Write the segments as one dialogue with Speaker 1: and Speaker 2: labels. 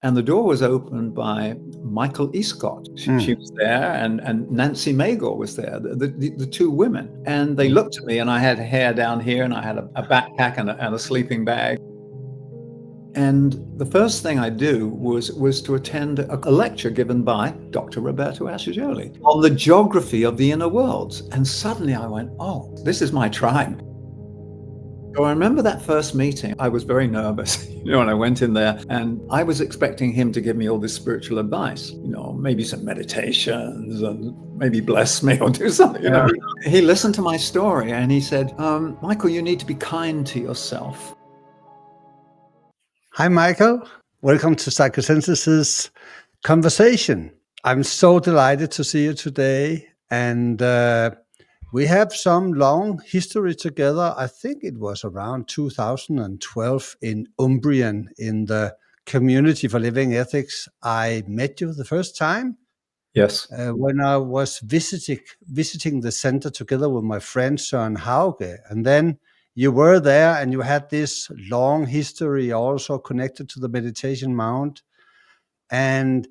Speaker 1: And the door was opened by Michael Escott. She was there, and Nancy Magor was there, the two women. And they looked at me, and I had hair down here, and I had a backpack and a sleeping bag. And the first thing I do was to attend a lecture given by Dr. Roberto Assagioli on the geography of the inner worlds. And suddenly I went, oh, this is my tribe. So I remember that first meeting. I was very nervous, when I went in there, and I was expecting him to give me all this spiritual advice, maybe some meditations and maybe bless me or do something. He listened to my story and he said, Michael, you need to be kind to yourself.
Speaker 2: Hi, Michael. Welcome to Psychosynthesis conversation. I'm so delighted to see you today. And we have some long history together. I think it was around 2012 in Umbrian, in the Community for Living Ethics. I met you the first time.
Speaker 1: Yes.
Speaker 2: When I was visiting the center together with my friend Søren Hauge. And then you were there and you had this long history also connected to the meditation mount. And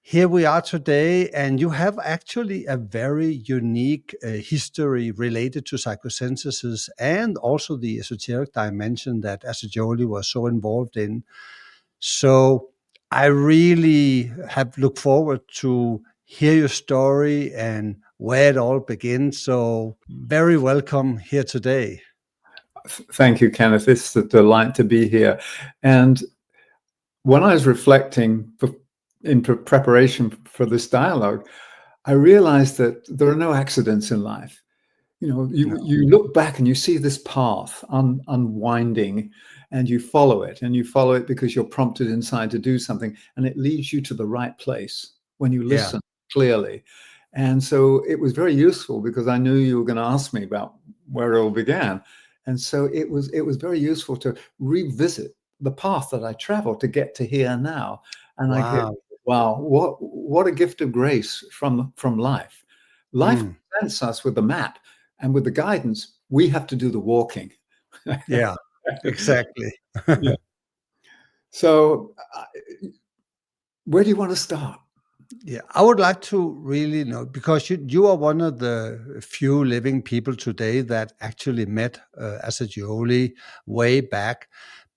Speaker 2: here we are today, and you have actually a very unique history related to psychosynthesis and also the esoteric dimension that Assagioli was so involved in. So I really have looked forward to hear your story and where it all begins. So very welcome here today.
Speaker 1: Thank you, Kenneth. It's a delight to be here. And when I was reflecting in preparation for this dialogue, I realized that there are no accidents in life. You look back and you see this path unwinding, and you follow it because you're prompted inside to do something, and it leads you to the right place when you listen clearly. And so it was very useful because I knew you were going to ask me about where it all began. And so it was very useful to revisit the path that I traveled to get to here now. And I get, wow, what a gift of grace from life. Life presents us with the map, and with the guidance, we have to do the walking.
Speaker 2: Yeah, exactly.
Speaker 1: Yeah. So where do you want to start?
Speaker 2: Yeah, I would like to really know, because you are one of the few living people today that actually met Assagioli way back.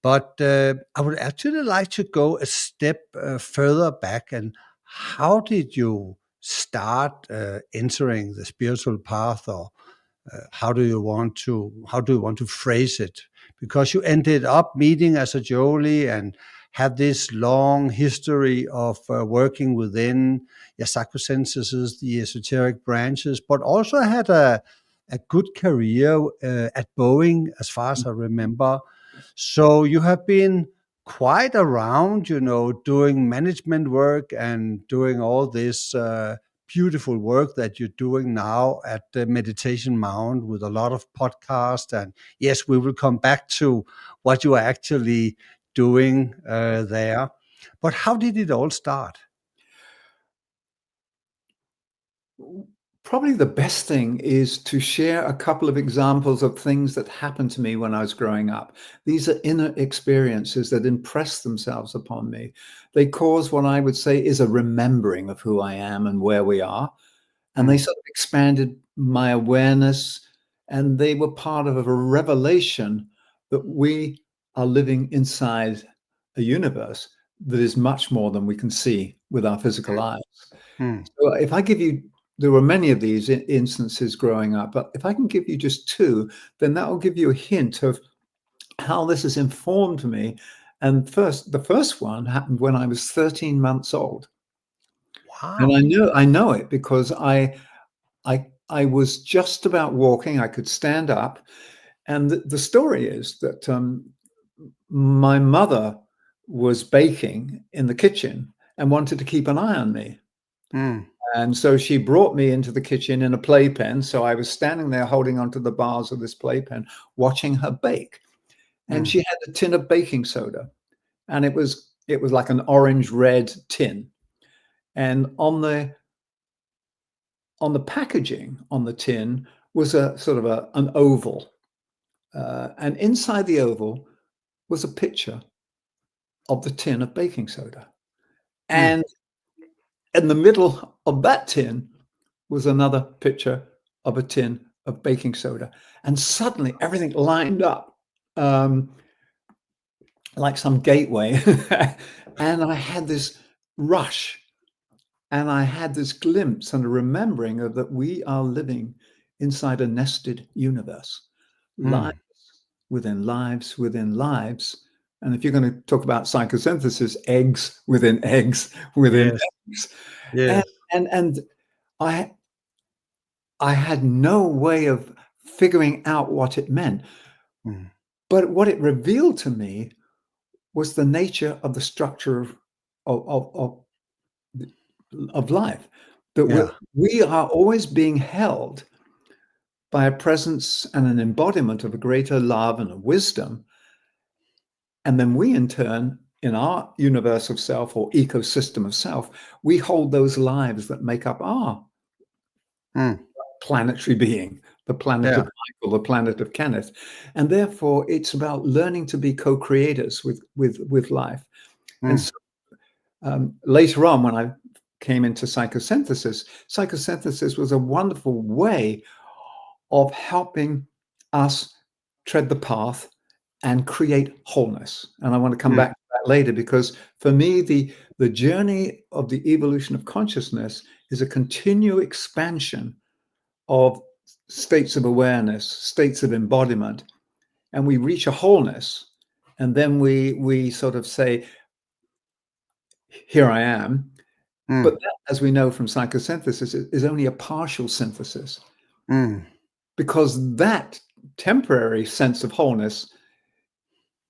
Speaker 2: But I would actually like to go a step further back. And how did you start entering the spiritual path, or how do you want to phrase it? Because you ended up meeting Assagioli and had this long history of working within psychosynthesis, the esoteric branches, but also had a good career at Boeing, as far as I remember. So you have been quite around, doing management work and doing all this beautiful work that you're doing now at the Meditation Mount with a lot of podcasts. And yes, we will come back to what you are actually doing there. But how did it all start?
Speaker 1: Probably the best thing is to share a couple of examples of things that happened to me when I was growing up. These are inner experiences that impress themselves upon me. They cause what I would say is a remembering of who I am and where we are. And they sort of expanded my awareness, and they were part of a revelation that we are living inside a universe that is much more than we can see with our physical eyes. So if I give you, there were many of these instances growing up, but if I can give you just two, then that will give you a hint of how this has informed me. And the first one happened when I was 13 months old.
Speaker 2: Wow.
Speaker 1: And I know it because I was just about walking. I could stand up. And the story is that my mother was baking in the kitchen and wanted to keep an eye on me. And so she brought me into the kitchen in a playpen. So I was standing there holding onto the bars of this playpen, watching her bake. And she had a tin of baking soda. And it was like an orange-red tin. And on the packaging on the tin was a sort of an oval. And inside the oval was a picture of the tin of baking soda. And in the middle of that tin was another picture of a tin of baking soda. And suddenly everything lined up like some gateway. And I had this rush, and I had this glimpse and a remembering of that we are living inside a nested universe, lives within lives within lives. And if you're going to talk about psychosynthesis, eggs within eggs within
Speaker 2: Yes.
Speaker 1: eggs.
Speaker 2: Yes.
Speaker 1: And I had no way of figuring out what it meant. But what it revealed to me was the nature of the structure of life. That
Speaker 2: Yeah.
Speaker 1: we are always being held by a presence and an embodiment of a greater love and a wisdom. And then we, in turn, in our universe of self or ecosystem of self, we hold those lives that make up our planetary being, the planet of Michael, the planet of Kenneth. And therefore, it's about learning to be co-creators with life. And so later on, when I came into psychosynthesis was a wonderful way of helping us tread the path and create wholeness. And I want to come back to that later, because for me, the journey of the evolution of consciousness is a continual expansion of states of awareness, states of embodiment, and we reach a wholeness, and then we sort of say, here I am. But that, as we know from psychosynthesis, is only a partial synthesis, because that temporary sense of wholeness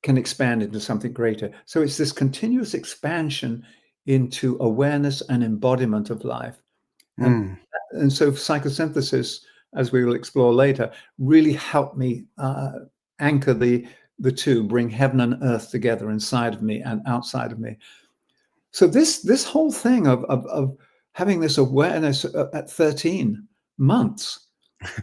Speaker 1: can expand into something greater. So it's this continuous expansion into awareness and embodiment of life. And so psychosynthesis, as we will explore later, really helped me anchor the two, bring heaven and earth together inside of me and outside of me. So this whole thing of having this awareness at 13 months,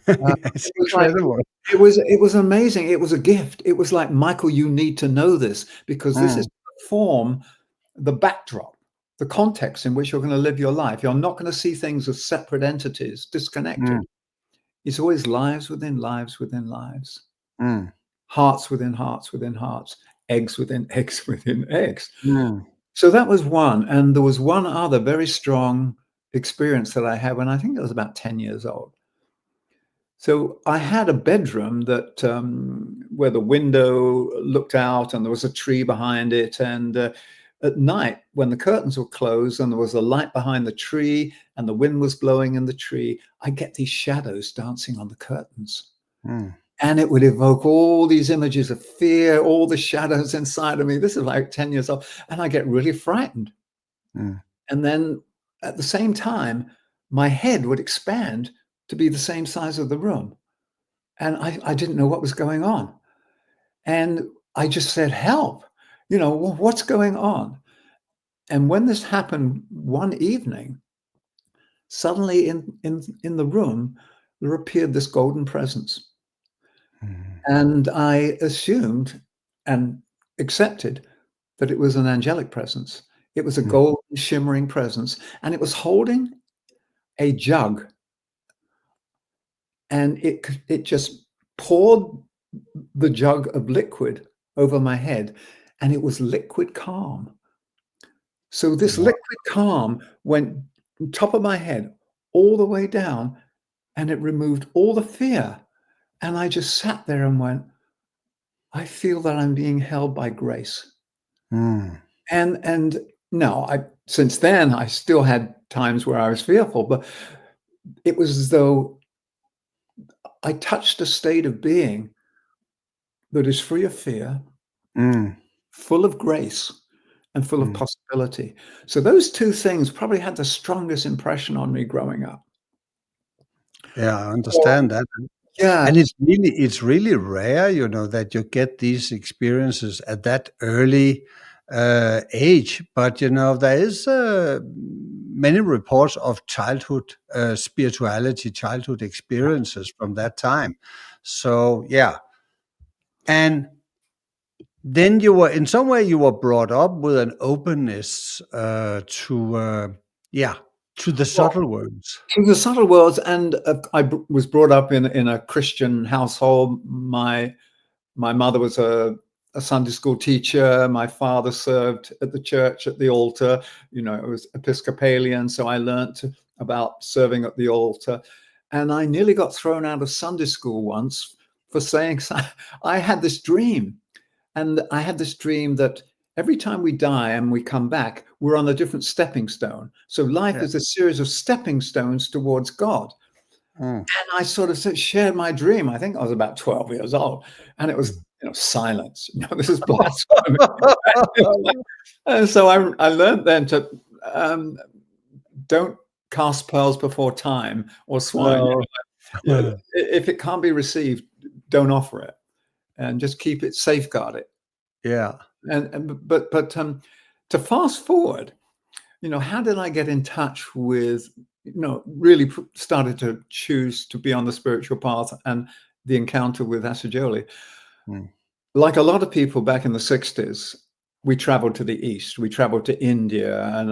Speaker 2: It's incredible.
Speaker 1: it was amazing. It was a gift. It was like, Michael, you need to know this, because this is to form the backdrop, the context in which you're going to live your life. You're not going to see things as separate entities, disconnected. It's always lives within lives within lives, hearts within hearts within hearts, eggs within eggs within eggs. So that was one. And there was one other very strong experience that I had when I think I was about 10 years old. So I had a bedroom that where the window looked out and there was a tree behind it. And at night, when the curtains were closed and there was a light behind the tree and the wind was blowing in the tree, I get these shadows dancing on the curtains. And it would evoke all these images of fear, all the shadows inside of me. This is like 10 years old. And I get really frightened. And then at the same time, my head would expand to be the same size of the room. And I didn't know what was going on. And I just said, help, what's going on? And when this happened one evening, suddenly in the room, there appeared this golden presence. And I assumed and accepted that it was an angelic presence. It was a golden, shimmering presence, and it was holding a jug. And it just poured the jug of liquid over my head, and it was liquid calm. So this liquid calm went from top of my head all the way down, and it removed all the fear. And I just sat there and went, I feel that I'm being held by grace. And no, since then I still had times where I was fearful, but it was as though I touched a state of being that is free of fear, full of grace, and full of possibility. So those two things probably had the strongest impression on me growing up.
Speaker 2: Yeah, I understand that.
Speaker 1: Yeah.
Speaker 2: And it's really rare, that you get these experiences at that early age. But there is many reports of childhood spirituality, childhood experiences from that time. So yeah, and then you were, in some way, you were brought up with an openness to the
Speaker 1: Well,
Speaker 2: subtle worlds.
Speaker 1: to the subtle worlds, and was brought up in a Christian household. My mother was a Sunday school teacher. My father served at the church at the altar. You know, it was Episcopalian, so I learnt about serving at the altar. And I nearly got thrown out of Sunday school once for saying, I had this dream. And I had this dream that every time we die and we come back, we're on a different stepping stone. So life
Speaker 2: Yeah.
Speaker 1: is a series of stepping stones towards God.
Speaker 2: Mm.
Speaker 1: And I sort of shared my dream. I think I was about 12 years old, and it was, silence. This is blasphemy. And so I learned then to don't cast pearls before time or swine.
Speaker 2: No.
Speaker 1: If it can't be received, don't offer it, and just keep it, safeguard it.
Speaker 2: Yeah.
Speaker 1: But to fast forward, how did I get in touch with, really started to choose to be on the spiritual path and the encounter with Assagioli?
Speaker 2: Mm.
Speaker 1: Like a lot of people back in the 60s, we traveled to the East, we traveled to India, and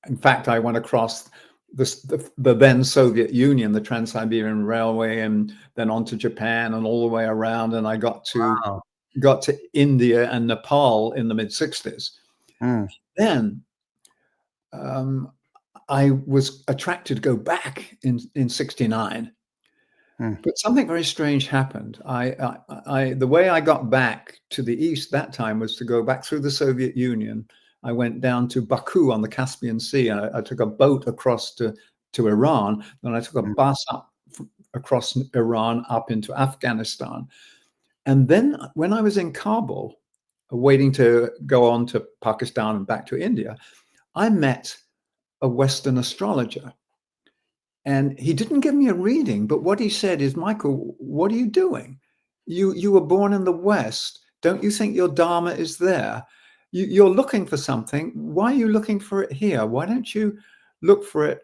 Speaker 1: in fact, I went across the then Soviet Union, the Trans-Siberian Railway, and then on to Japan and all the way around. And I got to India and Nepal in the mid-60s.
Speaker 2: Mm.
Speaker 1: Then I was attracted to go back in 69. But something very strange happened. The way I got back to the East that time was to go back through the Soviet Union. I went down to Baku on the Caspian Sea. I took a boat across to Iran. Then I took a bus up across Iran up into Afghanistan. And then when I was in Kabul, waiting to go on to Pakistan and back to India, I met a Western astrologer. And he didn't give me a reading, but what he said is, Michael, what are you doing? You were born in the West. Don't you think your Dharma is there? You're looking for something. Why are you looking for it here? Why don't you look for it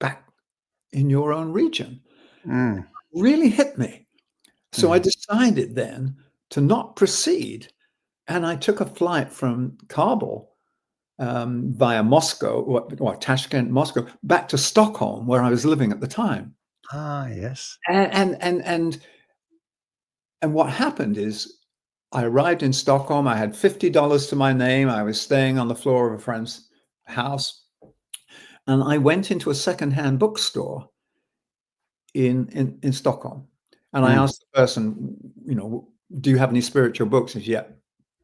Speaker 1: back in your own region? Really hit me. So I decided then to not proceed. And I took a flight from Kabul via Moscow, or Tashkent, Moscow, back to Stockholm, where I was living at the time.
Speaker 2: Ah, yes.
Speaker 1: And what happened is, I arrived in Stockholm. I had $50 to my name. I was staying on the floor of a friend's house, and I went into a secondhand bookstore in Stockholm, and I asked the person, do you have any spiritual books? He said, yeah,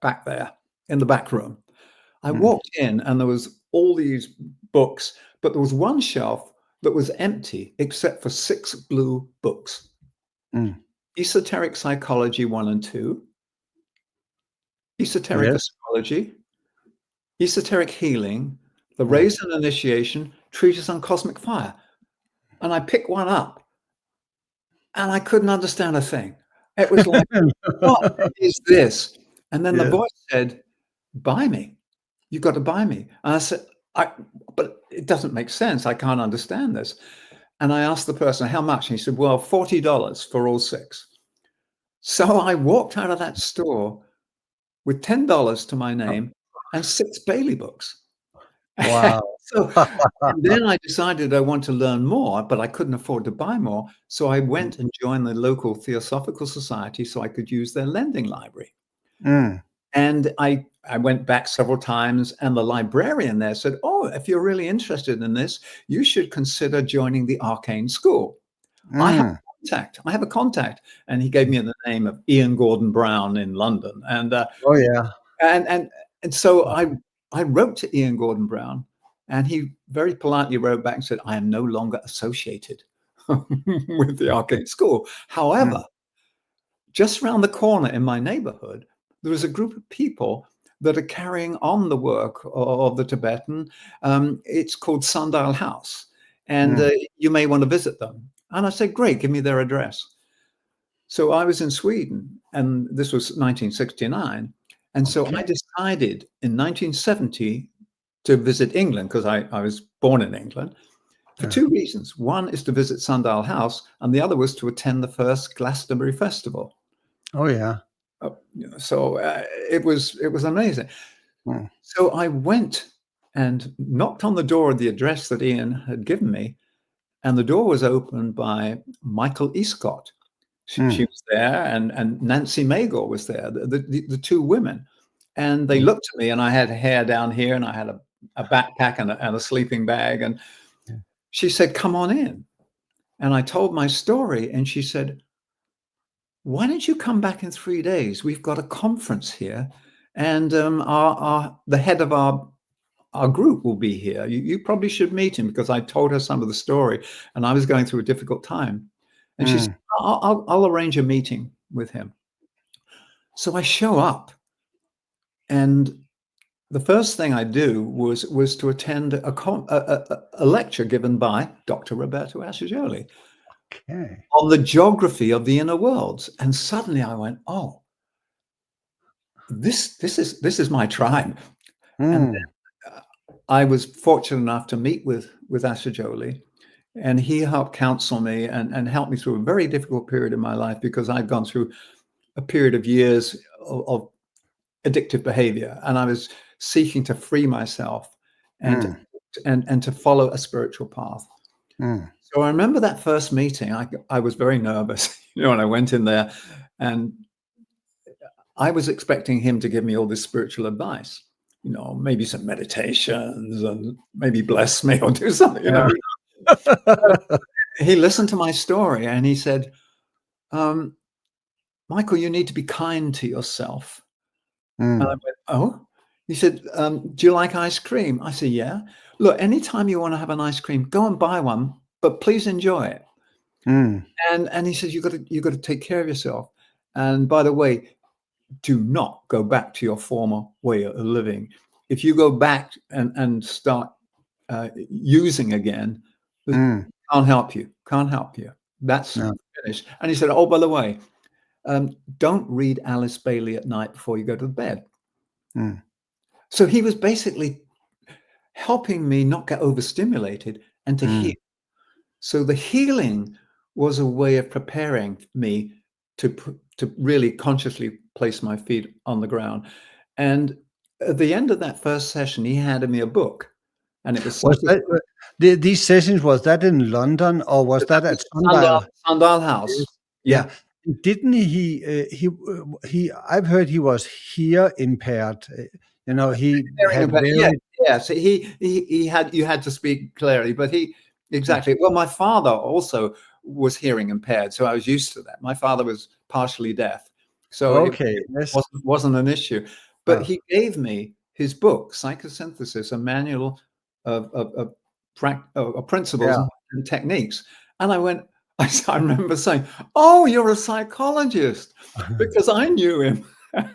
Speaker 1: back there in the back room. I walked in and there was all these books, but there was one shelf that was empty except for 6 blue books. Esoteric Psychology 1 and 2, Esoteric Astrology, Esoteric Healing, The Raise and Initiation, Treatise on Cosmic Fire. And I picked one up and I couldn't understand a thing. It was like, what is this? And then the voice said, buy me. You've got to buy me. And I said, but it doesn't make sense. I can't understand this. And I asked the person, how much? And he said, well, $40 for all 6. So I walked out of that store with $10 to my name and 6 Bailey books.
Speaker 2: Wow.
Speaker 1: So then I decided I want to learn more, but I couldn't afford to buy more. So I went and joined the local Theosophical Society so I could use their lending library. And I went back several times, and the librarian there said, oh, if you're really interested in this, you should consider joining the Arcane School. I have a contact. And he gave me the name of Ian Gordon Brown in London. And so I wrote to Ian Gordon Brown, and he very politely wrote back and said, I am no longer associated with the Arcane School. However, just around the corner in my neighborhood, there is a group of people that are carrying on the work of the Tibetan. It's called Sundial House, and you may want to visit them. And I said, great, give me their address. So I was in Sweden, and this was 1969. And so I decided in 1970 to visit England, because I was born in England. for two reasons. One is to visit Sundial House, and the other was to attend the first Glastonbury Festival.
Speaker 2: Oh yeah.
Speaker 1: So it was amazing. So I went and knocked on the door of the address that Ian had given me, and the door was opened by Michael Escott. She was there, and Nancy Magor was there, the two women. And they looked at me, and I had hair down here, and I had a backpack and a sleeping bag. And she said, "Come on in." And I told my story, and she said, "Why don't you come back in 3 days? We've got a conference here, and the head of our group will be here. You probably should meet him," because I told her some of the story, and I was going through a difficult time. And she said, I'll arrange a meeting with him. So I show up, and the first thing I do was to attend a lecture given by Dr. Roberto Assagioli on the geography of the inner worlds. And suddenly I went, oh, this is my tribe. And I was fortunate enough to meet with Assagioli, and he helped counsel me and help me through a very difficult period in my life, because I'd gone through a period of years of addictive behavior, and I was seeking to free myself and to follow a spiritual path. So I remember that first meeting. I was very nervous, when I went in there, and I was expecting him to give me all this spiritual advice, maybe some meditations and maybe bless me or do something. He listened to my story, and he said, "Michael, you need to be kind to yourself." And I went, "Oh." He said, "Do you like ice cream?" I said, "Yeah." "Look, anytime you want to have an ice cream, go and buy one, but please enjoy it." And he says, you got to take care of yourself. And by the way, do not go back to your former way of living. If you go back and start using again, can't help you. That's finished. And he said, "Oh, by the way, don't read Alice Bailey at night before you go to bed." So he was basically helping me not get overstimulated and to heal. So the healing was a way of preparing me to really consciously place my feet on the ground. And at the end of that first session, he handed me a book, and it was
Speaker 2: these sessions, was that in London, or was that at
Speaker 1: Sundial House?
Speaker 2: Yeah. Didn't he? I've heard he was hear impaired. He had
Speaker 1: So you had to speak clearly, but exactly. Well, my father also was hearing impaired, so I was used to that. My father was partially deaf, so it wasn't an issue. But he gave me his book, Psychosynthesis, a manual of principles and techniques. And I remember saying, "Oh, you're a psychologist," because I knew him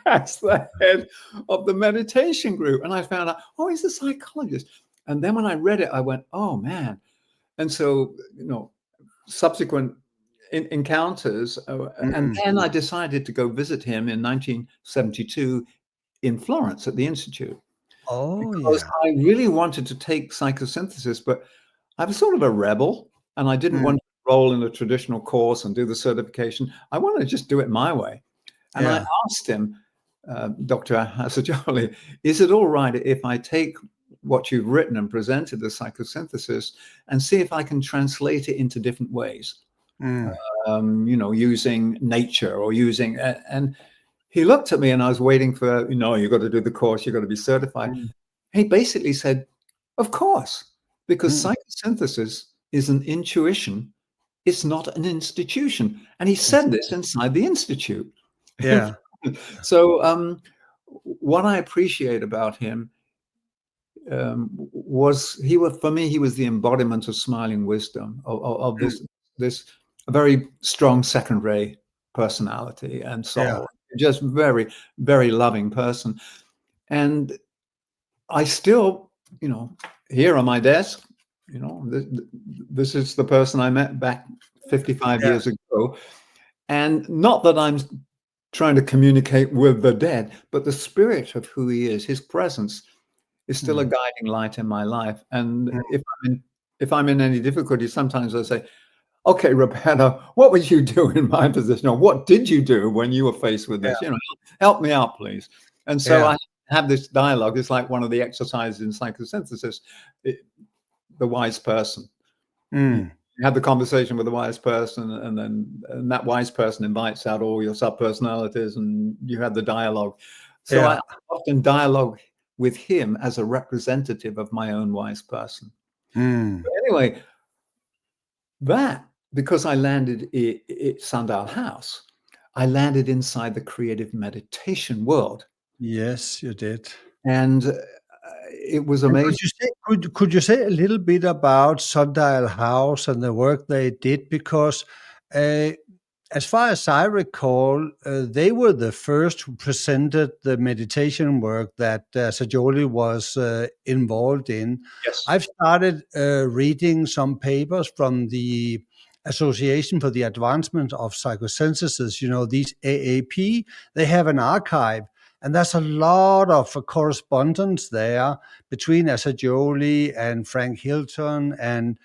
Speaker 1: as the head of the meditation group. And I found out, oh, he's a psychologist. And then when I read it, I went, oh, man. And so, subsequent encounters. And then I decided to go visit him in 1972 in Florence at the Institute. Because I really wanted to take psychosynthesis, but I was sort of a rebel, and I didn't want to roll in a traditional course and do the certification. I wanted to just do it my way. And I asked him, Dr. Assagioli, is it all right if I take what you've written and presented as psychosynthesis and see if I can translate it into different ways, using nature or using, and he looked at me, and I was waiting for, you've got to do the course, you've got to be certified. He basically said, of course, because psychosynthesis is an intuition. It's not an institution. And he said this inside the Institute.
Speaker 2: Yeah.
Speaker 1: So what I appreciate about him was for me, he was the embodiment of smiling wisdom, of this very strong second ray personality and soul, just very, very loving person. And I still, here on my desk, this is the person I met back 55 years ago. And not that I'm trying to communicate with the dead, but the spirit of who he is, his presence is still a guiding light in my life. And if I'm in if I'm in any difficulty, sometimes I say, okay, Roberto, what would you do in my position? Or what did you do when you were faced with this?
Speaker 2: Yeah.
Speaker 1: You know, help me out, please. And so
Speaker 2: Yeah.
Speaker 1: I have this dialogue. It's like one of the exercises in psychosynthesis, the wise person. You
Speaker 2: Mm.
Speaker 1: have the conversation with the wise person, and that wise person invites out all your subpersonalities, and you have the dialogue. So I
Speaker 2: Yeah.
Speaker 1: often dialogue with him as a representative of my own wise person.
Speaker 2: Mm.
Speaker 1: But anyway, that, because I landed at Sundial House, I landed inside the creative meditation world.
Speaker 2: Yes, you did.
Speaker 1: And it was
Speaker 2: And
Speaker 1: amazing.
Speaker 2: could you say a little bit about Sundial House and the work they did? Because uh, as far as I recall, they were the first who presented the meditation work that Assagioli was involved in.
Speaker 1: Yes,
Speaker 2: I've started reading some papers from the Association for the Advancement of Psychosynthesis, you know, these AAP. They have an archive, and there's a lot of correspondence there between Assagioli and Frank Hilton and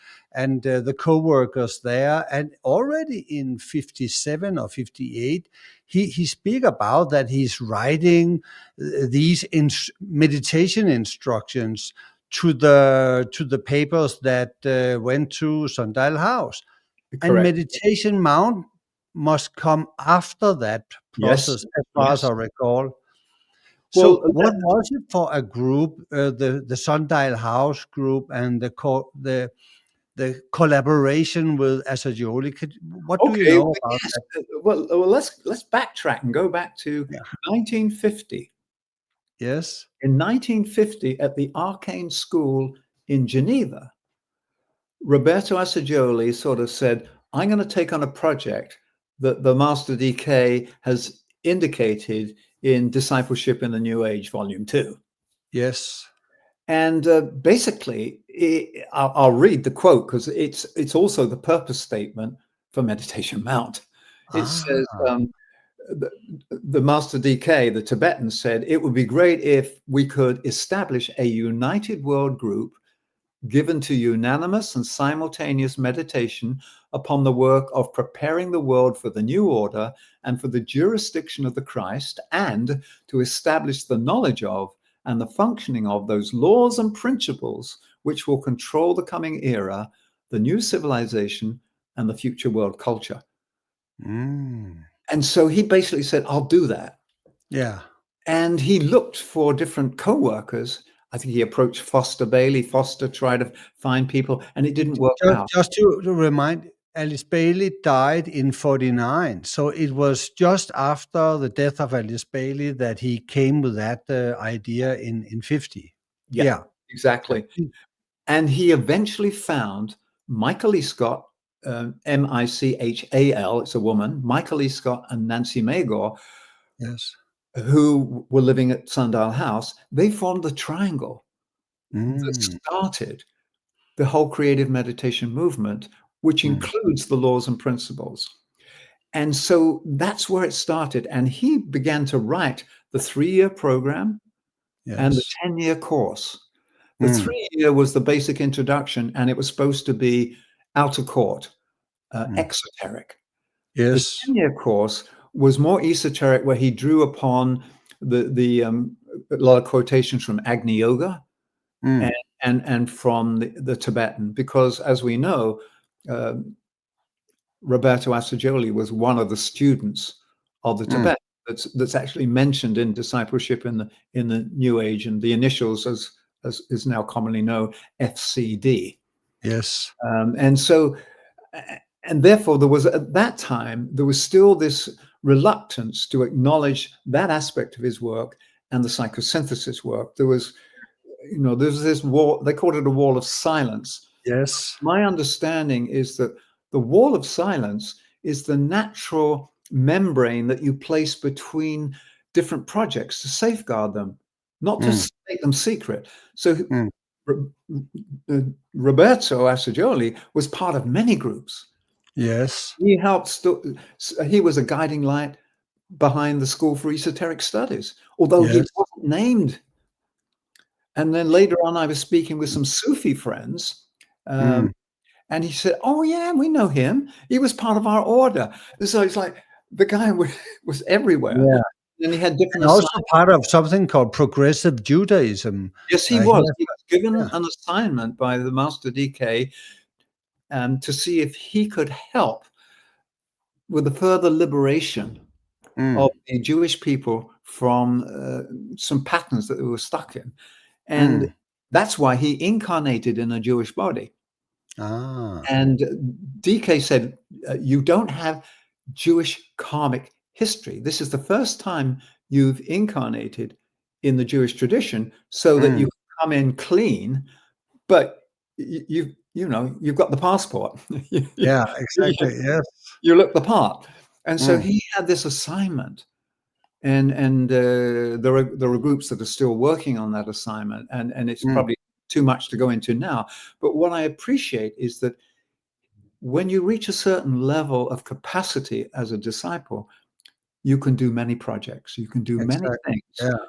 Speaker 2: the co-workers there. And already in 57 or 58, he speak about that he's writing these meditation instructions to the papers that went to Sundial House. And
Speaker 1: correct.
Speaker 2: Meditation Mount must come after that
Speaker 1: Yes,
Speaker 2: process, as far as
Speaker 1: yes.
Speaker 2: I recall.
Speaker 1: Well,
Speaker 2: So, what was it for a group, the Sundial House group, and the collaboration with Assagioli? What do you
Speaker 1: okay,
Speaker 2: know
Speaker 1: well,
Speaker 2: about
Speaker 1: yes.
Speaker 2: that?
Speaker 1: Well, let's backtrack and go back to
Speaker 2: Yeah.
Speaker 1: 1950.
Speaker 2: Yes.
Speaker 1: In 1950, at the Arcane School in Geneva, Roberto Assagioli sort of said, I'm going to take on a project that the Master DK has indicated in Discipleship in the New Age, Volume 2.
Speaker 2: Yes.
Speaker 1: And basically, I'll read the quote because it's also the purpose statement for Meditation Mount. It says,
Speaker 2: Ah.
Speaker 1: the Master DK, the Tibetan, said, it would be great if we could establish a united world group given to unanimous and simultaneous meditation upon the work of preparing the world for the new order and for the jurisdiction of the Christ, and to establish the knowledge of and the functioning of those laws and principles which will control the coming era, the new civilization, and the future world culture.
Speaker 2: Mm.
Speaker 1: And so he basically said, I'll do that.
Speaker 2: Yeah.
Speaker 1: And he looked for different co-workers. I think he approached Foster Bailey. Foster tried to find people, and it didn't work out.
Speaker 2: Just to remind, Alice Bailey died in 49. So it was just after the death of Alice Bailey that he came with that idea in 50.
Speaker 1: Yeah,
Speaker 2: Yeah.
Speaker 1: exactly. And he eventually found Michael E. Scott, Michal, it's a woman, Michael E. Scott and Nancy Magor,
Speaker 2: Yes.
Speaker 1: who were living at Sundial House. They formed the triangle that
Speaker 2: Mm.
Speaker 1: started the whole creative meditation movement, which
Speaker 2: Mm.
Speaker 1: includes the laws and principles. And so that's where it started. And he began to write the 3-year program and the
Speaker 2: Yes.
Speaker 1: 10-year course. The
Speaker 2: Mm.
Speaker 1: 3-year was the basic introduction, and it was supposed to be outer court,
Speaker 2: Mm.
Speaker 1: exoteric. The
Speaker 2: Yes.
Speaker 1: 10-year course was more esoteric, where he drew upon a lot of quotations from Agni Yoga
Speaker 2: Mm.
Speaker 1: and from the Tibetan, because as we know, um, Roberto Assagioli was one of the students of the
Speaker 2: Mm.
Speaker 1: Tibetan that's actually mentioned in Discipleship in the New Age, and the initials, as is now commonly known, FCD.
Speaker 2: Yes.
Speaker 1: And so, and therefore, there was at that time there was still this reluctance to acknowledge that aspect of his work and the psychosynthesis work. There was, there's this wall. They called it a wall of silence.
Speaker 2: Yes.
Speaker 1: My understanding is that the wall of silence is the natural membrane that you place between different projects to safeguard them, not to
Speaker 2: Mm.
Speaker 1: make them secret. So
Speaker 2: Mm.
Speaker 1: Roberto Assagioli was part of many groups.
Speaker 2: Yes.
Speaker 1: He helped. He was a guiding light behind the School for Esoteric Studies, although he
Speaker 2: Yes.
Speaker 1: wasn't named. And then later on, I was speaking with some Sufi friends,
Speaker 2: Mm.
Speaker 1: And he said, "Oh yeah, we know him. He was part of our order." So it's like the guy was everywhere.
Speaker 2: Yeah.
Speaker 1: And he had different
Speaker 2: And also
Speaker 1: assignments.
Speaker 2: part of something called progressive Judaism.
Speaker 1: Yes, he
Speaker 2: He
Speaker 1: was.
Speaker 2: has,
Speaker 1: He was given
Speaker 2: yeah.
Speaker 1: an assignment by the Master DK to see if he could help with the further liberation
Speaker 2: Mm.
Speaker 1: of the Jewish people from some patterns that they were stuck in. And
Speaker 2: Mm.
Speaker 1: that's why he incarnated in a Jewish body.
Speaker 2: Ah.
Speaker 1: And DK said, you don't have Jewish karmic history. This is the first time you've incarnated in the Jewish tradition so that
Speaker 2: Mm.
Speaker 1: you come in clean, but you've got the passport.
Speaker 2: Yeah, exactly. Yes.
Speaker 1: You look the part. And so
Speaker 2: Mm.
Speaker 1: he had this assignment. And there are groups that are still working on that assignment, and it's
Speaker 2: Mm.
Speaker 1: probably too much to go into now. But what I appreciate is that when you reach a certain level of capacity as a disciple, you can do many projects, you can do many
Speaker 2: Exactly.
Speaker 1: things.
Speaker 2: Yeah.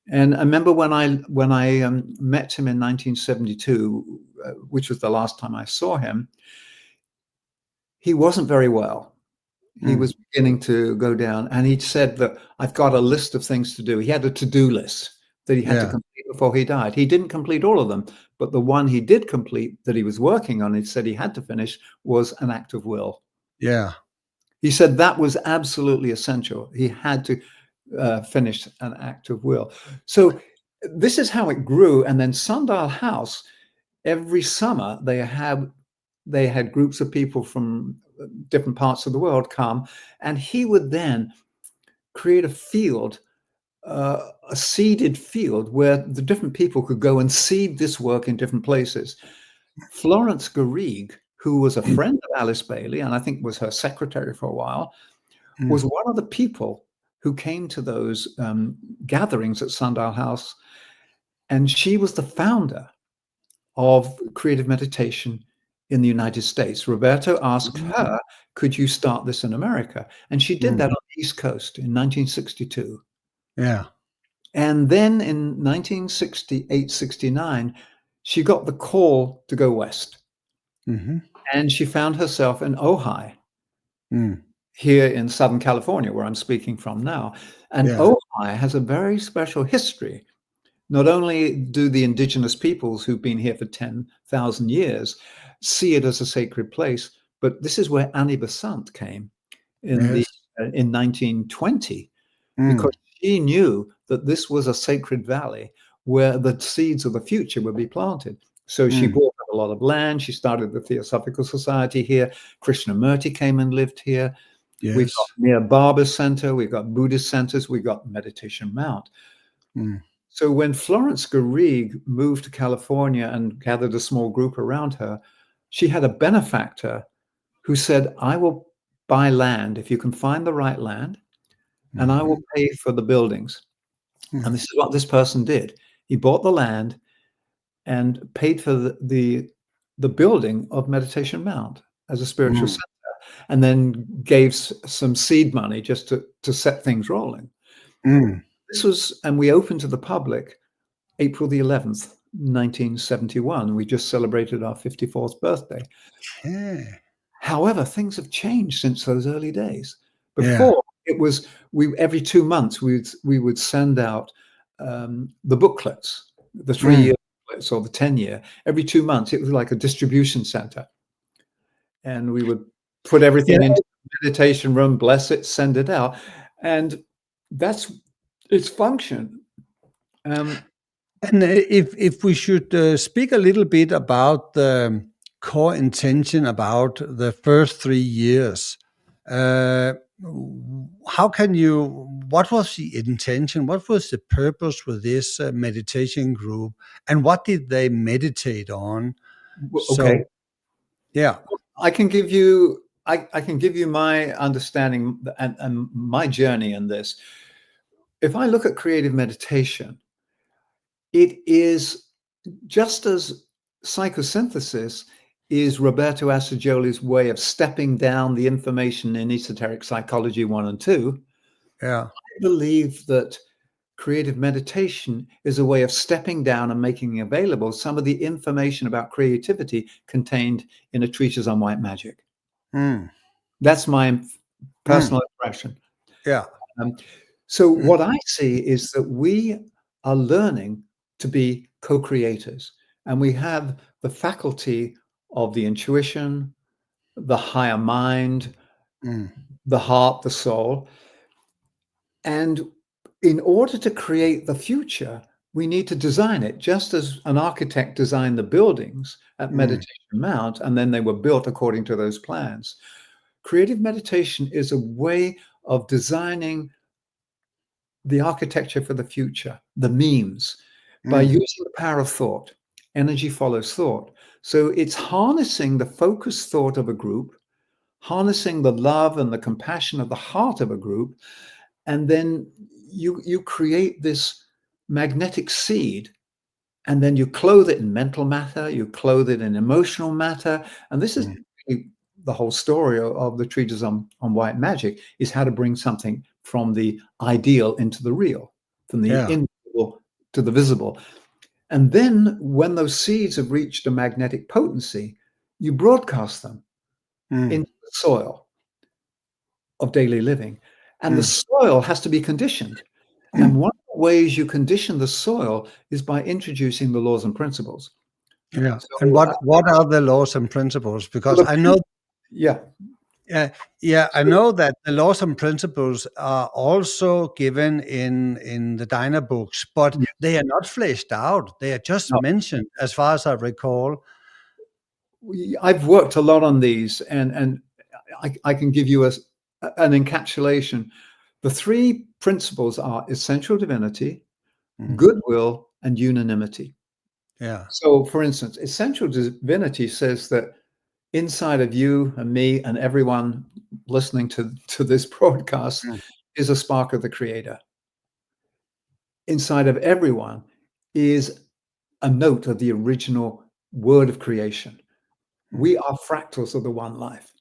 Speaker 1: And I remember when I met him in 1972, which was the last time I saw him, he wasn't very well. He
Speaker 2: Mm.
Speaker 1: was beginning to go down, and he'd said that I've got a list of things to do. He had a to-do list that he had to
Speaker 2: Yeah.
Speaker 1: complete before he died. He didn't complete all of them, but the one he did complete that he was working on, he said he had to finish, was an act of will.
Speaker 2: Yeah.
Speaker 1: He said that was absolutely essential. He had to finish an act of will. So this is how it grew. And then Sundial House, every summer they had groups of people from different parts of the world come, and he would then create a field, a seeded field where the different people could go and seed this work in different places. Florence Garrigue, who was a friend of Alice Bailey, and I think was her secretary for a while, was
Speaker 2: Mm.
Speaker 1: one of the people who came to those gatherings at Sundial House. And she was the founder of creative meditation in the United States. Roberto asked
Speaker 2: Mm.
Speaker 1: her, could you start this in America? And she did
Speaker 2: Mm.
Speaker 1: that on the East Coast in 1962.
Speaker 2: Yeah.
Speaker 1: And then in 1968, 69, she got the call to go west.
Speaker 2: Mm-hmm.
Speaker 1: And she found herself in Ojai,
Speaker 2: Mm.
Speaker 1: here in Southern California, where I'm speaking from now. And
Speaker 2: Yeah.
Speaker 1: Ojai has a very special history. Not only do the indigenous peoples who've been here for 10,000 years see it as a sacred place, but this is where Annie Besant came
Speaker 2: Yes.
Speaker 1: in 1920, because
Speaker 2: Mm.
Speaker 1: she knew that this was a sacred valley where the seeds of the future would be planted. So she
Speaker 2: Mm.
Speaker 1: bought up a lot of land. She started the Theosophical Society here. Krishnamurti came and lived here. We've got
Speaker 2: Yes.
Speaker 1: near Barber Center, we've got Buddhist centers, we've got Meditation Mount.
Speaker 2: Mm.
Speaker 1: So when Florence Garrigue moved to California and gathered a small group around her, she had a benefactor who said, I will buy land if you can find the right land, and I
Speaker 2: Mm-hmm.
Speaker 1: will pay for the buildings.
Speaker 2: Mm.
Speaker 1: And this is what this person did. He bought the land and paid for the building of Meditation Mount as a spiritual
Speaker 2: Mm.
Speaker 1: center, and then gave some seed money just to set things rolling.
Speaker 2: Mm.
Speaker 1: This was, and we opened to the public April the 11th, 1971. We just celebrated our 54th birthday.
Speaker 2: Yeah.
Speaker 1: However, things have changed since those early days.
Speaker 2: Yeah.
Speaker 1: Before, it was every 2 months we would send out the booklets, the 3 year
Speaker 2: Mm.
Speaker 1: booklets or the 10 year. Every 2 months, it was like a distribution center, and we would put
Speaker 2: Yeah.
Speaker 1: everything into the meditation room, bless it, send it out, and that's its function.
Speaker 2: And if we should speak a little bit about the core intention about the first 3 years, uh, how can you? What was the intention? What was the purpose with this meditation group, and what did they meditate on?
Speaker 1: Okay,
Speaker 2: So, yeah,
Speaker 1: I can give you I can give you my understanding and my journey in this. If I look at creative meditation, it is just as psychosynthesis is Roberto Assagioli's way of stepping down the information in esoteric psychology 1 and 2.
Speaker 2: yeah,
Speaker 1: I believe that creative meditation is a way of stepping down and making available some of the information about creativity contained in a treatise on white magic. That's my personal impression.
Speaker 2: Yeah.
Speaker 1: So what I see is that we are learning to be co-creators, and we have the faculty of the intuition, the higher mind, the heart, the soul. And in order to create the future, we need to design it, just as an architect designed the buildings at Meditation Mount, and then they were built according to those plans. Creative meditation is a way of designing the architecture for the future, the memes, by using the power of thought. Energy follows thought. So it's harnessing the focused thought of a group, harnessing the love and the compassion of the heart of a group, and then you create this magnetic seed, and then you clothe it in mental matter, you clothe it in emotional matter. And this is the whole story of the treatise on white magic, is how to bring something from the ideal into the real, from the invisible to the visible. And then when those seeds have reached a magnetic potency, you broadcast them into the soil of daily living. And the soil has to be conditioned. And one of the ways you condition the soil is by introducing the laws and principles.
Speaker 2: Yeah.
Speaker 1: So,
Speaker 2: And what are the laws and principles? Because I know, I know that the laws and principles are also given in the Diner books, but they are not fleshed out. They are just mentioned, as far as I recall.
Speaker 1: I've worked a lot on these, and I can give you an encapsulation. The three principles are essential divinity, goodwill, and unanimity.
Speaker 2: Yeah.
Speaker 1: So, for instance, essential divinity says that inside of you and me and everyone listening to this broadcast is a spark of the Creator. Inside of everyone is a note of the original word of creation. We are fractals of the one life.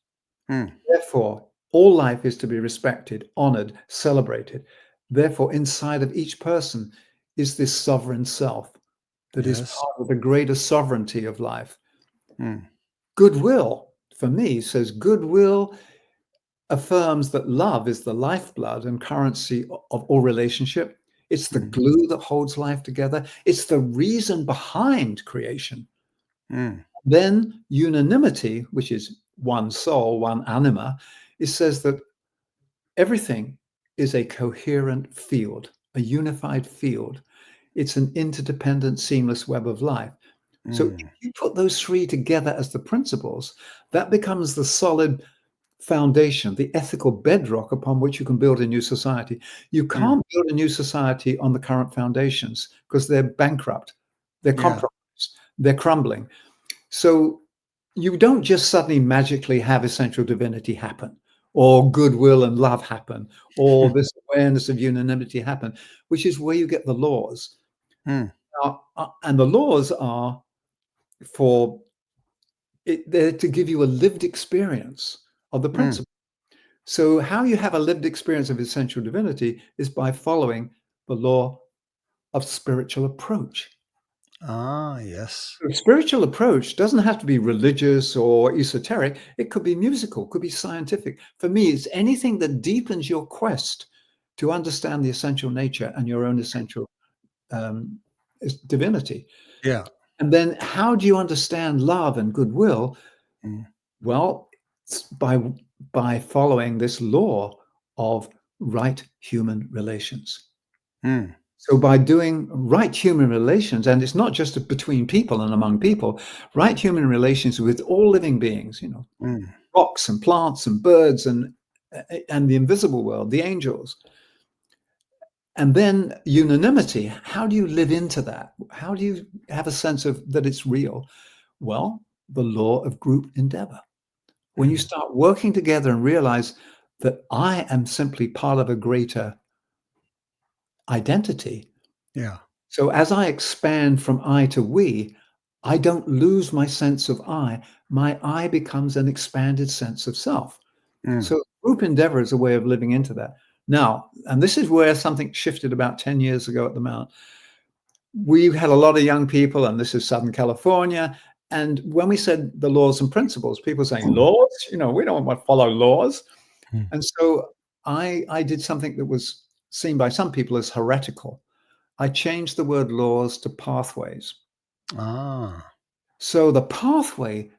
Speaker 1: Therefore, all life is to be respected, honored, celebrated. Therefore, inside of each person is this sovereign self that is part of the greater sovereignty of life. Goodwill, for me, says goodwill affirms that love is the lifeblood and currency of all relationship. It's the glue that holds life together. It's the reason behind creation. Then unanimity, which is one soul, one anima, it says that everything is a coherent field, a unified field. It's an interdependent, seamless web of life. So if you put those three together as the principles, that becomes the solid foundation, the ethical bedrock upon which you can build a new society. You can't build a new society on the current foundations because they're bankrupt, they're compromised, they're crumbling. So you don't just suddenly magically have essential divinity happen, or goodwill and love happen, or this awareness of unanimity happen, which is where you get the laws. Now, and the laws are they're to give you a lived experience of the principle. So how you have a lived experience of essential divinity is by following the law of spiritual approach.
Speaker 2: Yes.
Speaker 1: A spiritual approach doesn't have to be religious or esoteric. It could be musical, could be scientific. For me, it's anything that deepens your quest to understand the essential nature and your own essential divinity.
Speaker 2: Yeah.
Speaker 1: And then how do you understand love and goodwill? Well, it's by following this law of right human relations. So by doing right human relations, and it's not just between people and among people, right human relations with all living beings, rocks and plants and birds and the invisible world, the angels. And then unanimity, how do you live into that? How do you have a sense of that it's real? Well, the law of group endeavor. When you start working together and realize that I am simply part of a greater identity.
Speaker 2: Yeah.
Speaker 1: So as I expand from I to we, I don't lose my sense of I. My I becomes an expanded sense of self. So group endeavor is a way of living into that. Now, and this is where something shifted about 10 years ago at the Mount. We had a lot of young people, and this is Southern California. And when we said the laws and principles, people saying, laws? We don't want to follow laws. And so I did something that was seen by some people as heretical. I changed the word laws to pathways. So the pathway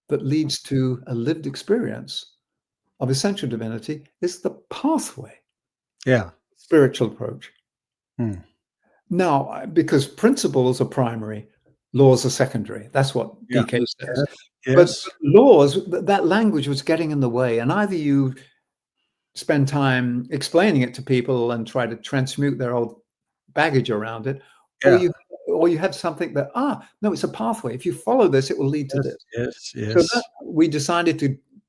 Speaker 1: that leads to a lived experience of essential divinity is the pathway.
Speaker 2: Yeah.
Speaker 1: Spiritual approach. Now, because principles are primary, laws are secondary. That's what DK says.
Speaker 2: Yes.
Speaker 1: But laws, that language was getting in the way. And either you spend time explaining it to people and try to transmute their old baggage around it, or you have something that, no, it's a pathway. If you follow this, it will lead to this.
Speaker 2: Yes.
Speaker 1: So we decided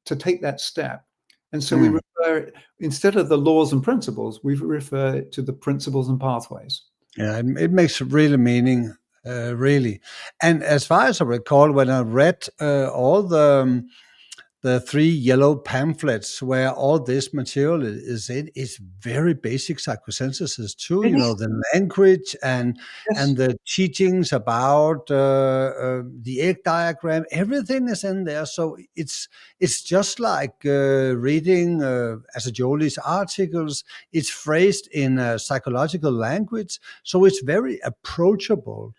Speaker 1: to take that step. And so we refer, instead of the laws and principles, we refer to the principles and pathways.
Speaker 2: Yeah, it makes really meaning, really. And as far as I recall, when I read all the 3 yellow pamphlets where all this material is in, it's very basic psychosynthesis too. The language and the teachings about the egg diagram, everything is in there. So it's just like reading Assagioli's articles. It's phrased in a psychological language, so it's very approachable.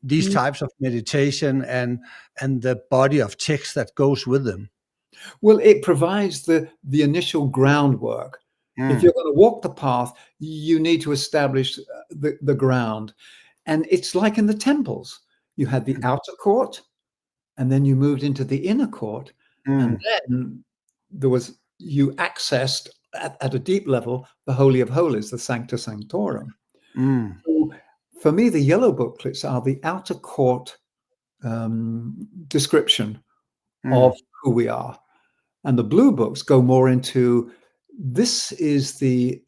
Speaker 2: These types of meditation and the body of text that goes with them.
Speaker 1: Well, it provides the initial groundwork. If you're going to walk the path, you need to establish the ground. And it's like in the temples. You had the outer court, and then you moved into the inner court. And then you accessed at a deep level the Holy of Holies, the Sancta Sanctorum. So for me, the yellow booklets are the outer court description of who we are. And the blue books go more into, this is the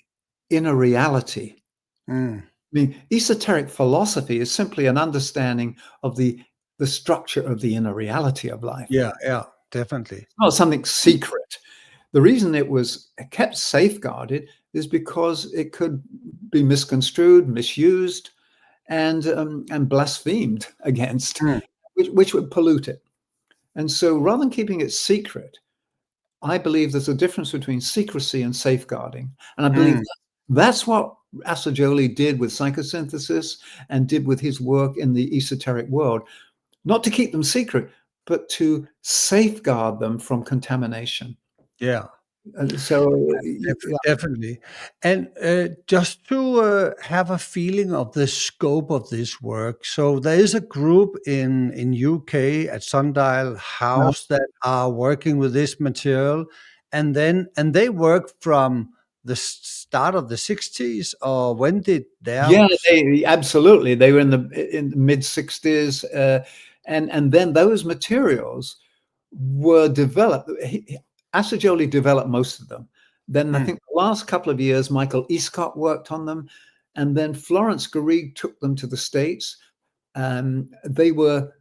Speaker 1: inner reality. I mean, esoteric philosophy is simply an understanding of the structure of the inner reality of life.
Speaker 2: Yeah, definitely.
Speaker 1: It's not something secret. The reason it was kept safeguarded is because it could be misconstrued, misused, and blasphemed against, which would pollute it. And so rather than keeping it secret, I believe there's a difference between secrecy and safeguarding. And I believe that's what Assagioli did with psychosynthesis and did with his work in the esoteric world, not to keep them secret, but to safeguard them from contamination.
Speaker 2: Yeah.
Speaker 1: So
Speaker 2: definitely. And just to have a feeling of the scope of this work, so there is a group in UK at Sundial House that are working with this material, and they work from the start of the 60s, or when did
Speaker 1: absolutely, they were in the mid 60s, and then those materials were developed. Assagioli developed most of them. Then I think the last couple of years, Michael Lindfield worked on them. And then Florence Garrigue took them to the States. They were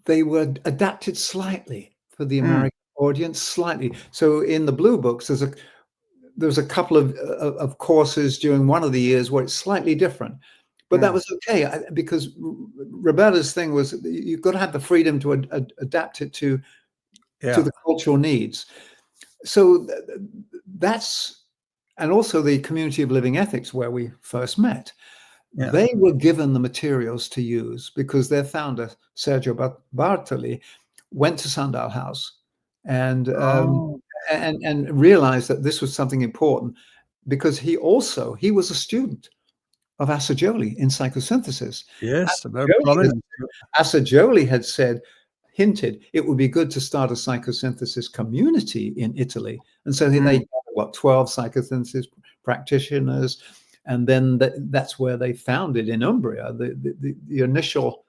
Speaker 1: adapted slightly for the American audience, slightly. So in the blue books, there's a couple of courses during one of the years where it's slightly different. But that was okay, because Roberto's thing was you've got to have the freedom to adapt it to the cultural needs. So that's, and also the community of living ethics where we first met, they were given the materials to use because their founder, Sergio Bartoli, went to Sundial House and realized that this was something important, because he was a student of Assagioli in psychosynthesis.
Speaker 2: Yes, very prominent.
Speaker 1: Assagioli had hinted it would be good to start a psychosynthesis community in Italy. And so they got 12 psychosynthesis practitioners. And then that's where they founded in Umbria, the initial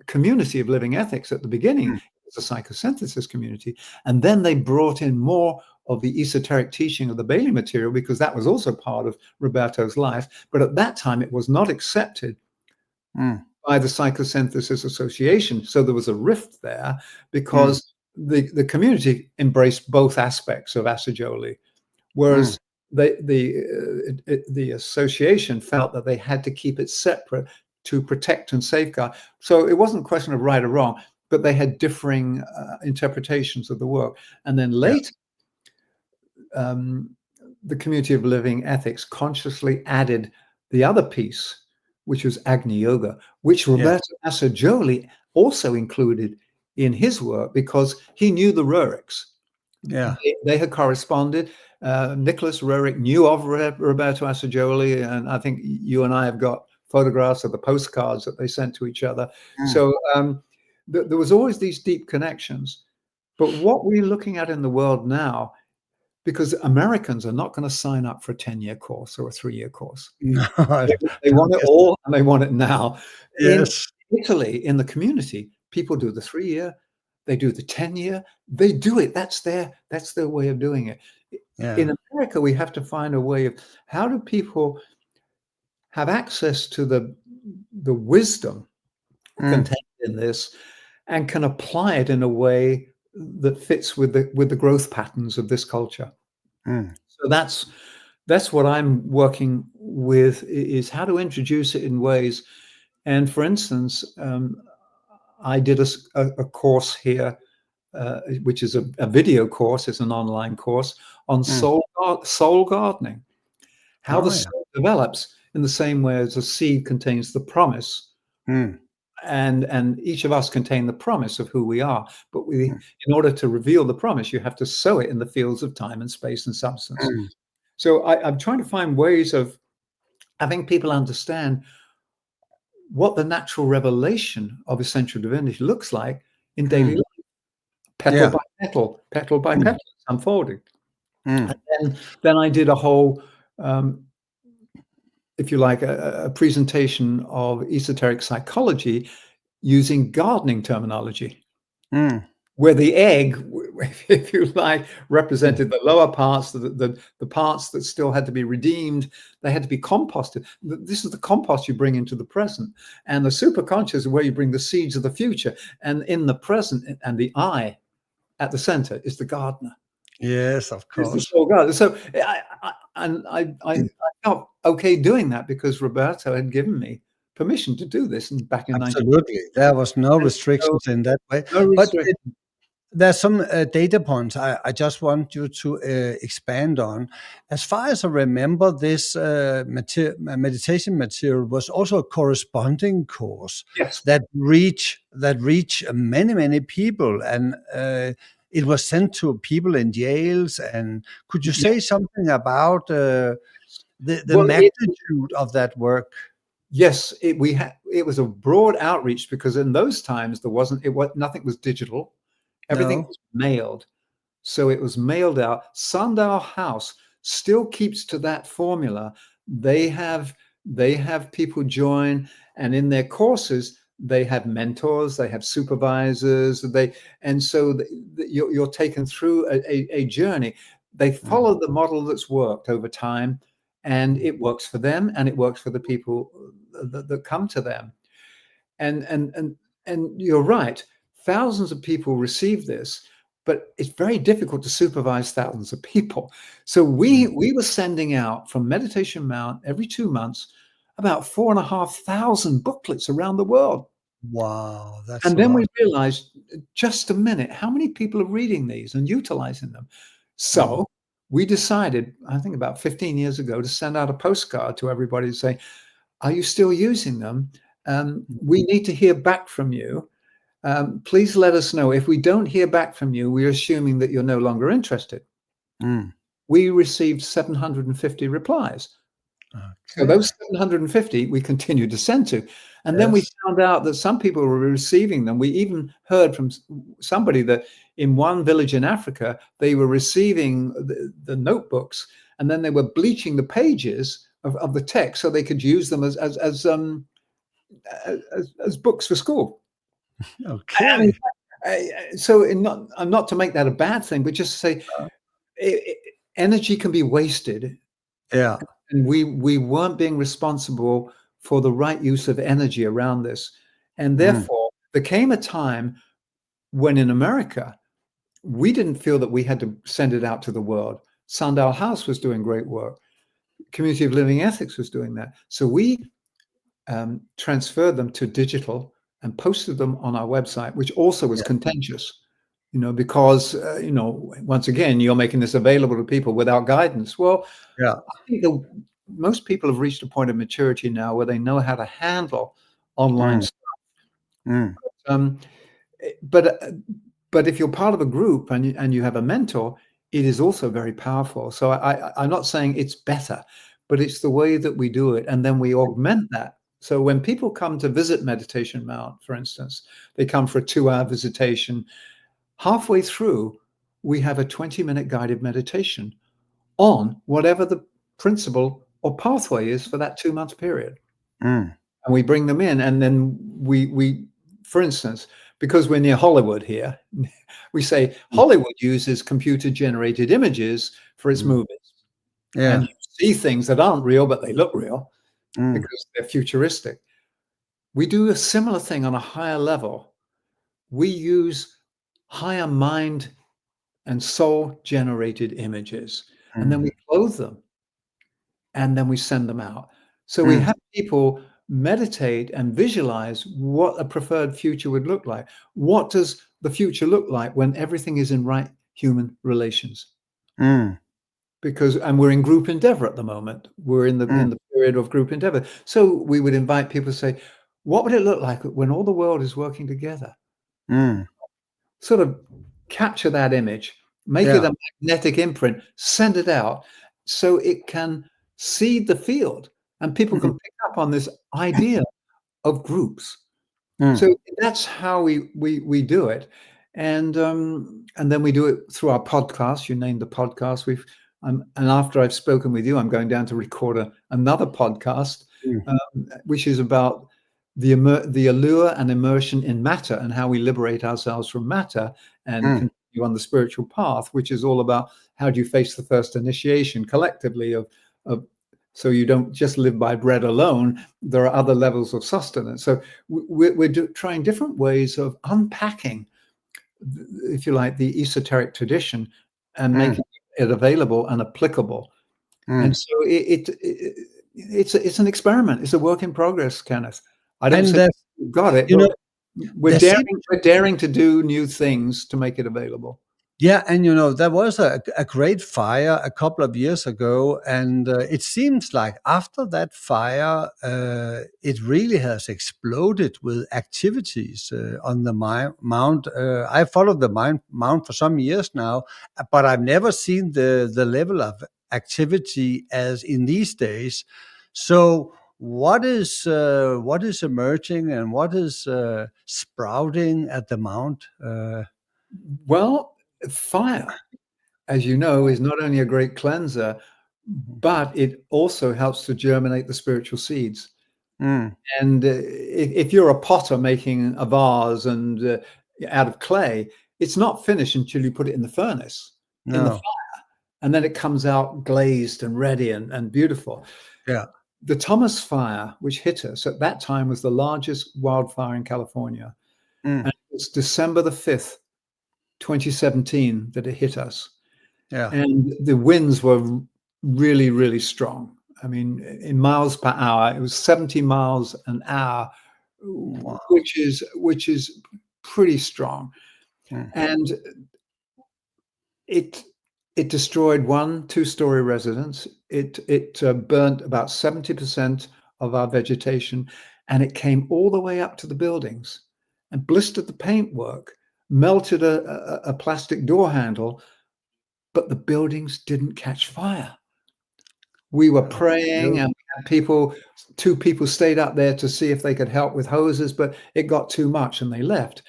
Speaker 1: community of living ethics at the beginning was a psychosynthesis community. And then they brought in more of the esoteric teaching of the Bailey material, because that was also part of Roberto's life. But at that time, it was not accepted by the Psychosynthesis Association. So there was a rift there, because the community embraced both aspects of Assagioli, whereas the association felt that they had to keep it separate to protect and safeguard. So it wasn't a question of right or wrong, but they had differing interpretations of the work. And then later, the community of living ethics consciously added the other piece, which was Agni Yoga, which Roberto Assagioli also included in his work because he knew the Ruriks.
Speaker 2: Yeah.
Speaker 1: They had corresponded. Nicholas Rurik knew of Roberto Assagioli, and I think you and I have got photographs of the postcards that they sent to each other. So there was always these deep connections. But what we're looking at in the world now, because Americans are not going to sign up for a 10-year course or a 3-year course.
Speaker 2: No,
Speaker 1: They want it all, and they want it now.
Speaker 2: Yes.
Speaker 1: In Italy, in the community, people do the 3-year, they do the 10-year, they do it. That's their way of doing it.
Speaker 2: Yeah.
Speaker 1: In America, we have to find a way of how do people have access to the wisdom contained in this and can apply it in a way that fits with the growth patterns of this culture. So that's what I'm working with, is how to introduce it in ways. And for instance, I did a course here, which is a video course. It's an online course on soul gardening, how the soul develops in the same way as a seed contains the promise. And each of us contain the promise of who we are. But in order to reveal the promise, you have to sow it in the fields of time and space and substance. So I'm trying to find ways of having people understand what the natural revelation of essential divinity looks like in daily life, petal by petal, petal by petal, unfolding. And then I did a whole, if you like, a presentation of esoteric psychology using gardening terminology, where the egg, if you like, represented the lower parts, the parts that still had to be redeemed. They had to be composted. This is the compost you bring into the present. And the superconscious is where you bring the seeds of the future. And in the present, and the I at the center is the gardener.
Speaker 2: Yes, of course.
Speaker 1: It's the soul gardener. So I felt okay doing that because Roberto had given me permission to do this back in
Speaker 2: Absolutely. There was no restrictions in that way.
Speaker 1: No
Speaker 2: But
Speaker 1: restriction.
Speaker 2: there's some data points I just want you to expand on. As far as I remember, this meditation material was also a corresponding course that reach many people, and it was sent to people in jails. And could you say something about the magnitude of that work?
Speaker 1: Yes, it was a broad outreach because in those times nothing was digital. Everything was mailed. So it was mailed out. Sundial House still keeps to that formula. They have people join, and in their courses, they have mentors, they have supervisors, and so you're taken through a journey. They follow the model that's worked over time, and it works for them, and it works for the people that come to them. And you're right. Thousands of people receive this, but it's very difficult to supervise thousands of people. So we were sending out from Meditation Mount every 2 months about 4,500 booklets around the world.
Speaker 2: Wow, that's
Speaker 1: And
Speaker 2: a
Speaker 1: then
Speaker 2: lot.
Speaker 1: we realized, just a minute, how many people are reading these and utilizing them? So we decided, I think about 15 years ago, to send out a postcard to everybody to say, are you still using them? We need to hear back from you. Please let us know. If we don't hear back from you, we're assuming that you're no longer interested. We received 750 replies. So those 750 we continued to send to. And then we found out that some people were receiving them. We even heard from somebody that in one village in Africa, they were receiving the notebooks, and then they were bleaching the pages of the text so they could use them as books for school.
Speaker 2: Okay.
Speaker 1: So I'm not to make that a bad thing, but just to say energy can be wasted.
Speaker 2: Yeah.
Speaker 1: And we weren't being responsible for the right use of energy around this. And therefore, there came a time when in America, we didn't feel that we had to send it out to the world. Sundial House was doing great work. Community of Living Ethics was doing that. So we transferred them to digital and posted them on our website, which also was contentious, because, once again, you're making this available to people without guidance. Well,
Speaker 2: Yeah.
Speaker 1: I think most people have reached a point of maturity now where they know how to handle online stuff. But if you're part of a group and you have a mentor, it is also very powerful. So I'm not saying it's better, but it's the way that we do it, and then we augment that. So when people come to visit Meditation Mount, for instance, they come for a 2-hour visitation. Halfway through, we have a 20-minute guided meditation on whatever the principle or pathway is for that 2-month period. And we bring them in, and then we, for instance, because we're near Hollywood here, we say Hollywood uses computer-generated images for its movies.
Speaker 2: Yeah.
Speaker 1: And you see things that aren't real, but they look real because they're futuristic. We do a similar thing on a higher level. We use higher mind and soul-generated images, and then we clothe them, and then we send them out. So we have people meditate and visualize what a preferred future would look like. What does the future look like when everything is in right human relations? And we're in group endeavor at the moment. We're in the period of group endeavor. So we would invite people to say, what would it look like when all the world is working together? Sort of capture that image, make it a magnetic imprint, send it out so it can seed the field and people can pick up on this idea of groups. So that's how we do it. And then we do it through our podcast. You named the podcast. And after I've spoken with you, I'm going down to record another podcast, which is about the allure and immersion in matter and how we liberate ourselves from matter and continue on the spiritual path, which is all about how do you face the first initiation collectively of so you don't just live by bread alone. There are other levels of sustenance. So we're trying different ways of unpacking, if you like, the esoteric tradition and making it available and applicable. And so it's an experiment. It's a work in progress, Kenneth. I don't say we've got it. We're daring to do new things to make it available.
Speaker 2: Yeah, and there was a great fire a couple of years ago, and it seems like after that fire, it really has exploded with activities on the mount. I followed the mount for some years now, but I've never seen the level of activity as in these days. So what is emerging and what is sprouting at the mount?
Speaker 1: Well, fire, as you know, is not only a great cleanser, but it also helps to germinate the spiritual seeds. And if you're a potter making a vase and out of clay, it's not finished until you put it in the furnace, in the fire, and then it comes out glazed and ready and beautiful.
Speaker 2: Yeah.
Speaker 1: The Thomas Fire, which hit us at that time, was the largest wildfire in California. And it was December the 5th, 2017, that it hit us.
Speaker 2: Yeah.
Speaker 1: And the winds were really, really strong. I mean, in miles per hour, it was 70 miles an hour, which is pretty strong. And it destroyed 1 2-story residence. It burnt about 70% of our vegetation, and it came all the way up to the buildings and blistered the paintwork, melted a plastic door handle, but the buildings didn't catch fire. We were praying, and we had 2 people stayed up there to see if they could help with hoses, but it got too much and they left.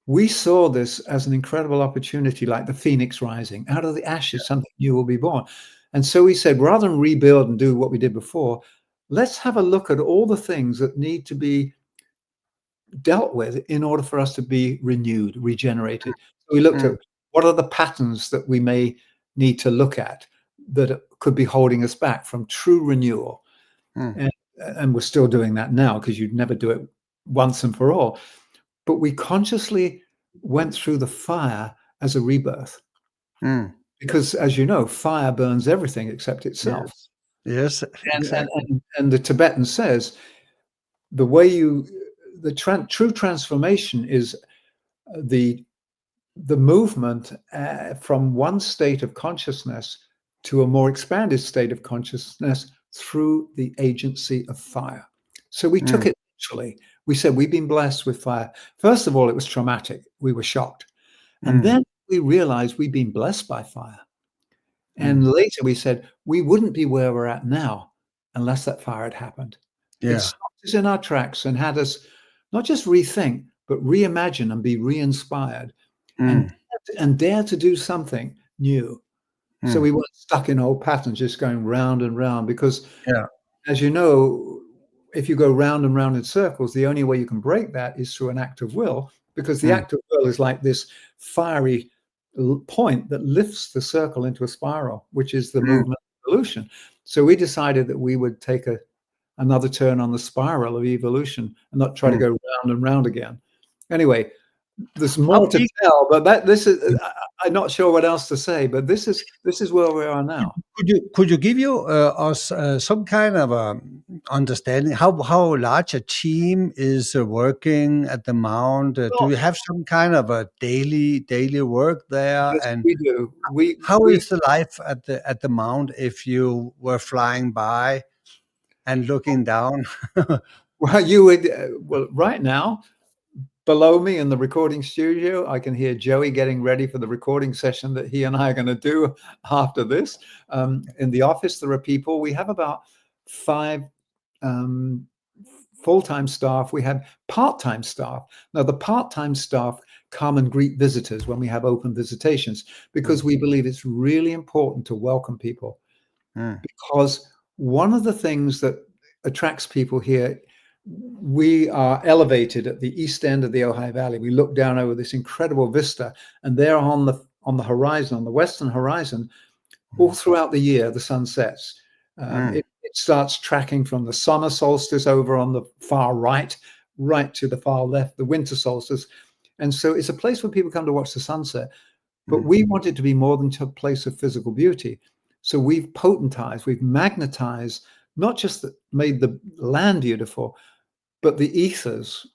Speaker 1: We saw this as an incredible opportunity, like the phoenix rising. Out of the ashes, something new will be born. And so we said, rather than rebuild and do what we did before, let's have a look at all the things that need to be dealt with in order for us to be renewed, regenerated. So we looked at what are the patterns that we may need to look at that could be holding us back from true renewal. And we're still doing that now, because you'd never do it once and for all. But we consciously went through the fire as a rebirth, because, as you know, fire burns everything except itself.
Speaker 2: Yes. Yes,
Speaker 1: And
Speaker 2: exactly.
Speaker 1: the Tibetan says the way true transformation is the movement from one state of consciousness to a more expanded state of consciousness through the agency of fire. So we took it literally. We said, we've been blessed with fire. First of all, it was traumatic. We were shocked. And then we realized we'd been blessed by fire. And later we said, we wouldn't be where we're at now unless that fire had happened. It
Speaker 2: Yeah.
Speaker 1: stopped us in our tracks and had us not just rethink, but reimagine and be re-inspired and dare to do something new. So we weren't stuck in old patterns, just going round and round, because
Speaker 2: Yeah.
Speaker 1: as you know, if you go round and round in circles, the only way you can break that is through an act of will, because the act of will is like this fiery point that lifts the circle into a spiral, which is the movement of evolution. So we decided that we would take another turn on the spiral of evolution and not try to go round and round again. Anyway, there's
Speaker 2: How
Speaker 1: more to
Speaker 2: big
Speaker 1: tell, but this is I'm not sure what else to say, but this is where we are now.
Speaker 2: could you give us some kind of understanding how large a team is working at the Mount? Do
Speaker 1: Well,
Speaker 2: you have some kind of a daily work there?
Speaker 1: yes,
Speaker 2: And
Speaker 1: we do.
Speaker 2: how
Speaker 1: We
Speaker 2: is the life at the Mount if you were flying by and looking down?
Speaker 1: well, you would well right now below me in the recording studio, I can hear Joey getting ready for the recording session that he and I are going to do after this. In the office, there are people. We have about 5 um, full-time staff. We have part-time staff. Now, the part-time staff come and greet visitors when we have open visitations, because we believe it's really important to welcome people. Because one of the things that attracts people here, we are elevated at the east end of the Ojai Valley. We look down over this incredible vista, and there on the horizon, on the western horizon, all throughout the year, the sun sets. It starts tracking from the summer solstice over on the far right to the far left, the winter solstice. And so it's a place where people come to watch the sunset. But we want it to be more than just a place of physical beauty. So we've potentized, we've magnetized, not just made the land beautiful, but the ethers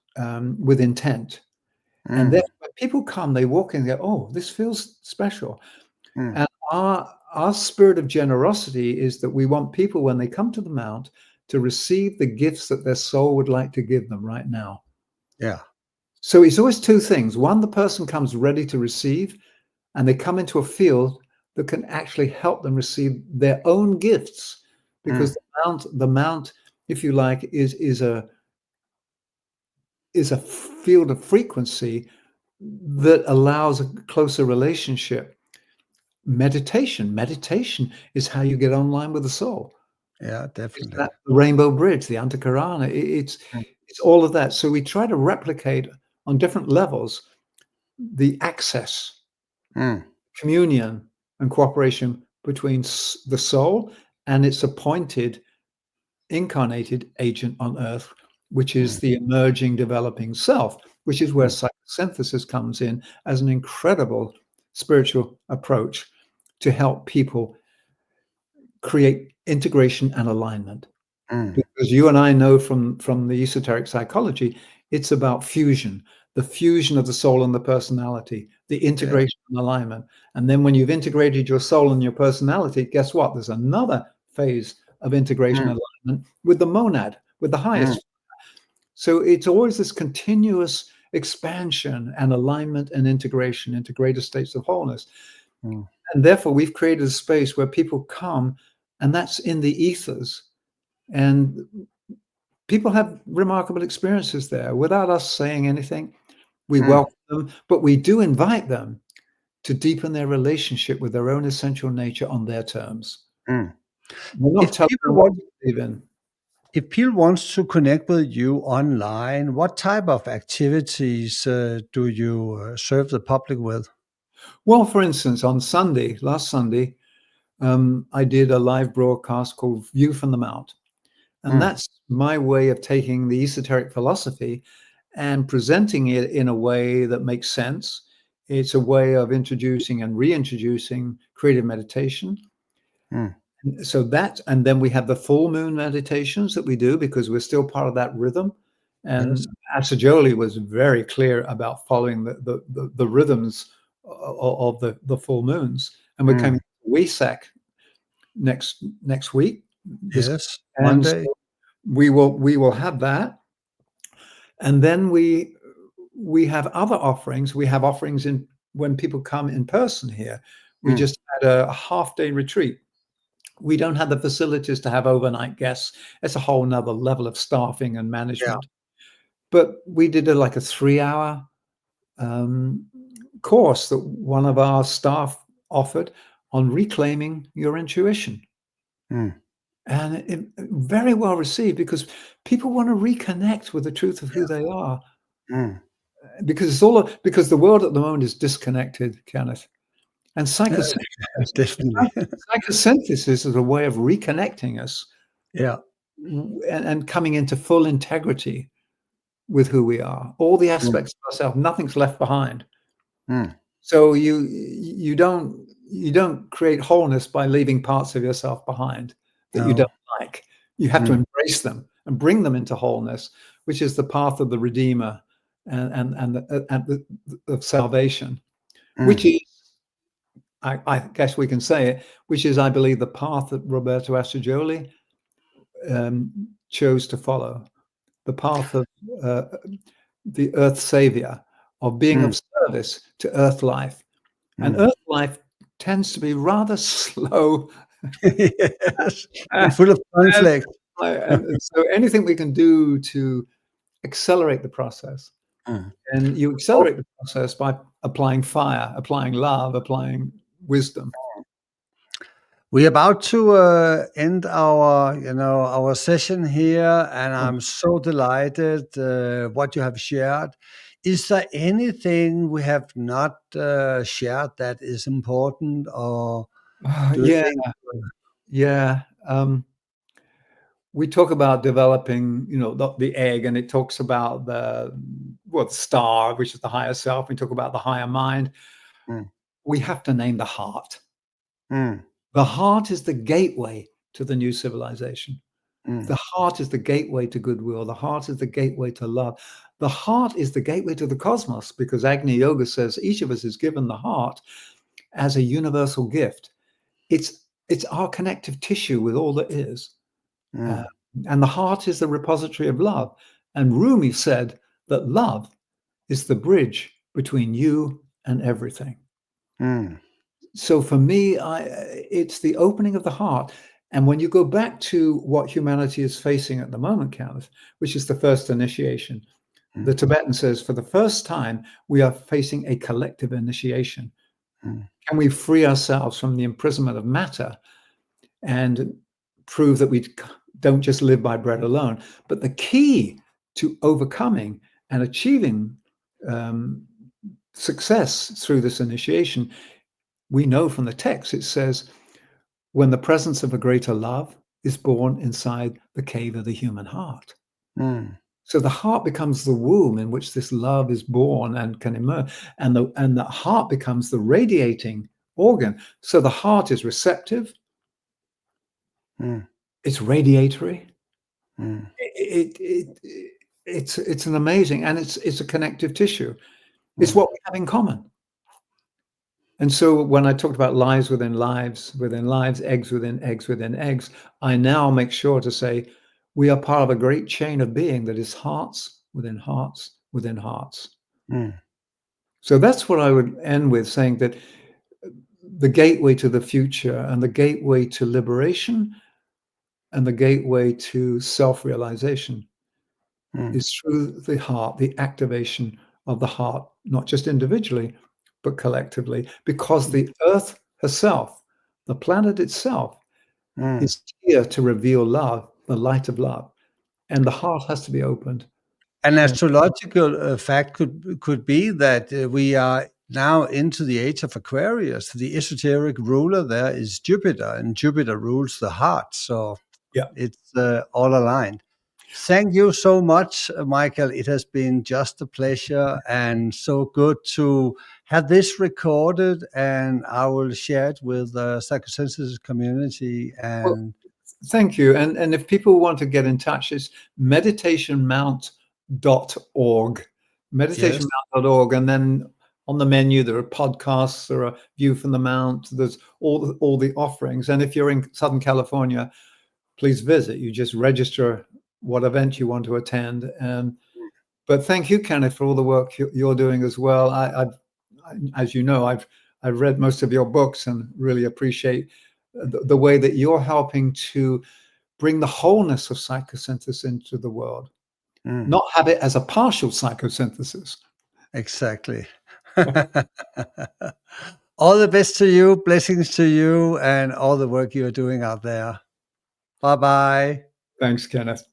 Speaker 1: with intent. And then when people come, they walk in and go, oh, this feels special. And our spirit of generosity is that we want people, when they come to the Mount, to receive the gifts that their soul would like to give them right now.
Speaker 2: Yeah.
Speaker 1: So it's always two things. One, the person comes ready to receive, and they come into a field that can actually help them receive their own gifts, because the mount, if you like, is a field of frequency that allows a closer relationship. Meditation is how you get online with the soul.
Speaker 2: Yeah,
Speaker 1: It's
Speaker 2: definitely.
Speaker 1: that rainbow bridge, the Antakarana. It's all of that. So we try to replicate on different levels the access, communion, and cooperation between the soul and its appointed incarnated agent on earth, which is the emerging developing self, which is where psychosynthesis comes in as an incredible spiritual approach to help people create integration and alignment. Because you and I know from the esoteric psychology, it's about fusion, the fusion of the soul and the personality, the
Speaker 2: Yes.
Speaker 1: integration and alignment. And then when you've integrated your soul and your personality, guess what? There's another phase of integration and alignment with the monad, with the highest. So it's always this continuous expansion and alignment and integration into greater states of wholeness. And therefore, we've created a space where people come, and that's in the ethers. And people have remarkable experiences there without us saying anything. We welcome them, but we do invite them to deepen their relationship with their own essential nature on their terms. We're not
Speaker 2: If
Speaker 1: telling
Speaker 2: people
Speaker 1: them what
Speaker 2: want
Speaker 1: to believe in.
Speaker 2: If people wants to connect with you online, what type of activities do you serve the public with?
Speaker 1: Well, for instance, on Sunday, last Sunday, I did a live broadcast called View from the Mount. And that's my way of taking the esoteric philosophy and presenting it in a way that makes sense, It's a way of introducing and reintroducing creative meditation. So that, and then we have the full moon meditations that we do because we're still part of that rhythm. And Assagioli was very clear about following the rhythms of the full moons. And we're coming to Wesak next week.
Speaker 2: Yes,
Speaker 1: and
Speaker 2: Monday.
Speaker 1: So we will have that. And then we have other offerings. We have offerings when people come in person here. We just had a half-day retreat. We don't have the facilities to have overnight guests. It's a whole nother level of staffing and management. But we did like a 3-hour course that one of our staff offered on reclaiming your intuition. And it very well received because people want to reconnect with the truth of who they are. Because because the world at the moment is disconnected, Kenneth. And psychosynthesis,
Speaker 2: Definitely.
Speaker 1: psychosynthesis is a way of reconnecting us, and coming into full integrity with who we are. All the aspects of ourselves, nothing's left behind. So you don't create wholeness by leaving parts of yourself behind that you don't like. You have to embrace them and bring them into wholeness, which is the path of the Redeemer and of salvation, which is, I guess we can say it, which is, I believe, the path that Roberto Assagioli chose to follow, the path of the Earth Savior, of being of service to Earth life. And Earth life tends to be rather slow.
Speaker 2: Yes, and full of conflict.
Speaker 1: And so anything we can do to accelerate the process. And you accelerate the process by applying fire, applying love, applying wisdom.
Speaker 2: We're about to end our session here, and I'm so delighted what you have shared. Is there anything we have not shared that is important, or do you think?
Speaker 1: Yeah. We talk about developing, the egg, and it talks about the star, which is the higher self. We talk about the higher mind. We have to name the heart. The heart is the gateway to the new civilization. The heart is the gateway to goodwill. The heart is the gateway to love. The heart is the gateway to the cosmos, because Agni Yoga says each of us is given the heart as a universal gift. It's our connective tissue with all that is. And the heart is the repository of love. And Rumi said that love is the bridge between you and everything. So for me, it's the opening of the heart. And when you go back to what humanity is facing at the moment, Kenneth, which is the first initiation, the Tibetan says, for the first time, we are facing a collective initiation. Can we free ourselves from the imprisonment of matter and prove that we don't just live by bread alone? But the key to overcoming and achieving success through this initiation, we know from the text, it says, when the presence of a greater love is born inside the cave of the human heart. So the heart becomes the womb in which this love is born and can emerge. And the heart becomes the radiating organ. So the heart is receptive. It's radiatory. It's an amazing, and it's a connective tissue. It's what we have in common. And so when I talked about lives within lives, eggs within eggs within eggs, I now make sure to say we are part of a great chain of being that is hearts within hearts within hearts. So that's what I would end with, saying that the gateway to the future and the gateway to liberation and the gateway to self-realization is through the heart, the activation of the heart, not just individually, but collectively, because the earth herself, the planet itself, is here to reveal love, the light of love, and the heart has to be opened.
Speaker 2: An astrological fact could be that we are now into the age of Aquarius. The esoteric ruler there is Jupiter, and Jupiter rules the heart. So it's all aligned. Thank you so much, Michael. It has been just a pleasure and so good to have this recorded, and I will share it with the Psychosynthesis community.
Speaker 1: Well,
Speaker 2: And
Speaker 1: thank you. And if people want to get in touch, it's meditationmount.org,
Speaker 2: yes,
Speaker 1: meditationmount.org. And then on the menu, there are podcasts, there are View from the Mount, there's all the offerings. And if you're in Southern California, please visit. You just register what event you want to attend. But thank you, Kenneth, for all the work you're doing as well. As you know, I've read most of your books and really appreciate the way that you're helping to bring the wholeness of psychosynthesis into the world, not have it as a partial psychosynthesis.
Speaker 2: exactly. All the best to you, blessings to you, and all the work you're doing out there. Bye-bye.
Speaker 1: Thanks, Kenneth.